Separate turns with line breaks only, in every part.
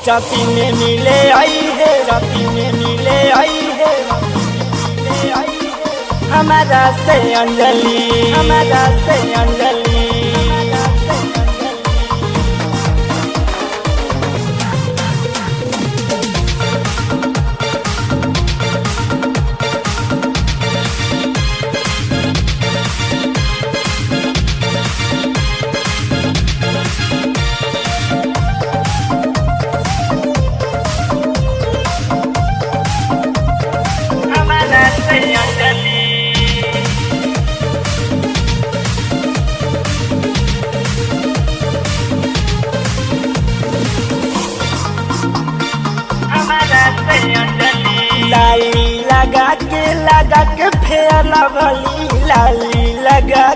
छाती में मिले आई है, छाती में मिले आई है, हमारा से अंजलि, हमारा से अंजलि। लाली लगा के फेर लवली, लाली लगा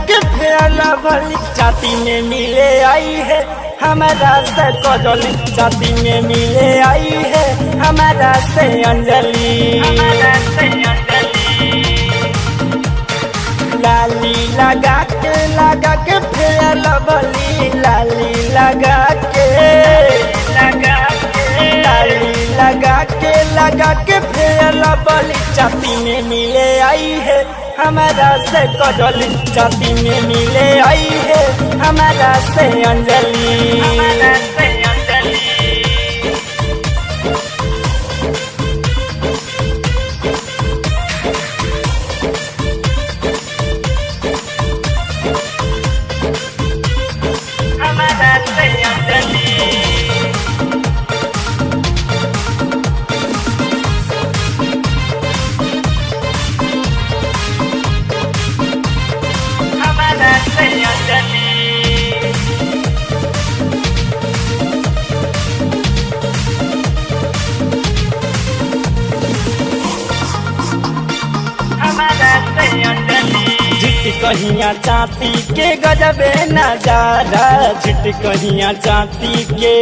के फेर लवली। छाती में मिले आई है हमारा से कजली, छाती में मिले आई है हमारा से अंजलि, हमारा से अंजलि। लाली लगा के फेर लवली, लाली लगा के फेर लवली। छाती में मिले आई है हमारा से कजली, छाती में मिले आई है हमारा से अंजलि, हमारा से अंजलि। कहिया चाँदी के गजबे नजारा, झिट कहिया चाँदी के,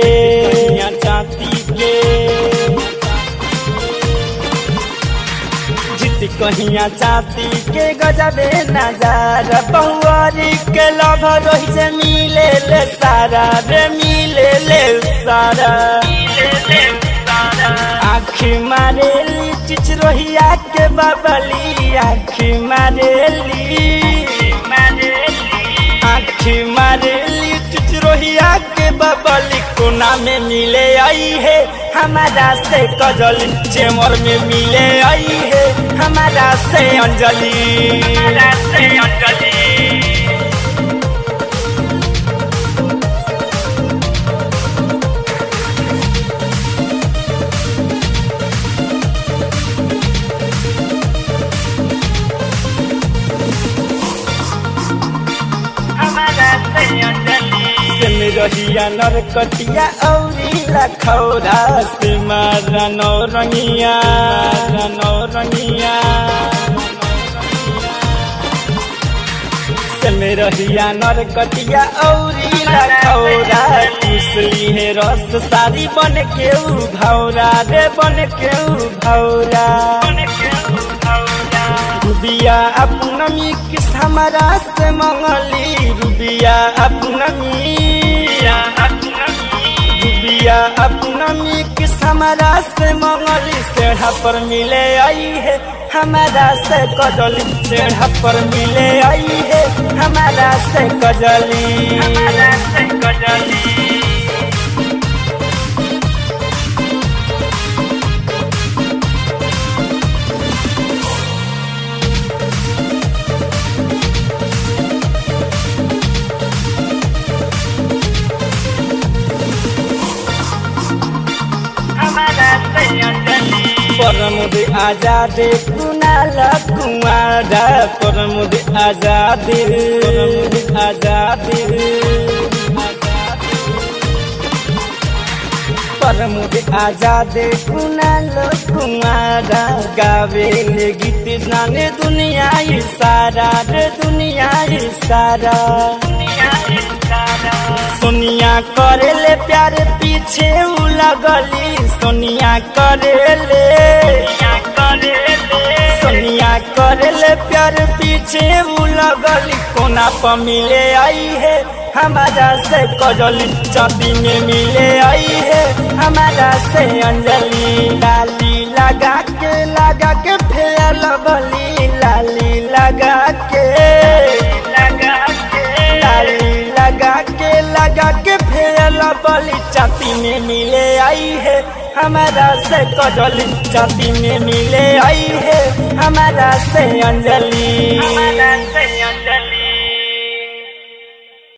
झिट कहिया चाँदी के गजबे नजारा। बहुआरी के लभ रोही से मिले ले सारा रे, मिले ले सारा। आँखी मारेली चिचरोहिया के बबली, आँखी मारेली चिचरोहिया के बबली। कोना में मिले आई है हमारा से कजली, चेमर में मिले आई है हमारा से अंजलि, हमारा से अंजलि। रहिया नरकटिया औरी लखौरा से मारा नौरंगिया, से में रहिया नरकटिया औरी लखौरा। कुसली है रस सारी बन के उभौरा रे, बन के उभौरा। रुबिया अपनमी किस हमारा से मंगली, रुबिया अपनमी किस हमारा से मंगली। सेढ़ा पर मिले आई है हमारा से कजली, सेढ़ा पर मिले आई है हमारा से कजली, हमारा से कजली। परमुद आजाद कुनाल कुमारा, परमुद आजाद, परमुद आजाद कुनाल कुमारा। गावेले गीत जाने दुनिया सारा रे, दुनिया सारा। सोनिया करेले प्यार पीछे लगली, सोनिया करेले, सोनिया करे ले प्यार पीछे उ लगली कोना पर मिले आई है हमारा से कजली छाती में मिले आई है हमारा से अंजलि लाली लगा के फेयर लगली लाली लगा के फेयर लगली छाती में मिले आई है हमारा से कजली छाती में मिले आई है हमारा से अंजलि।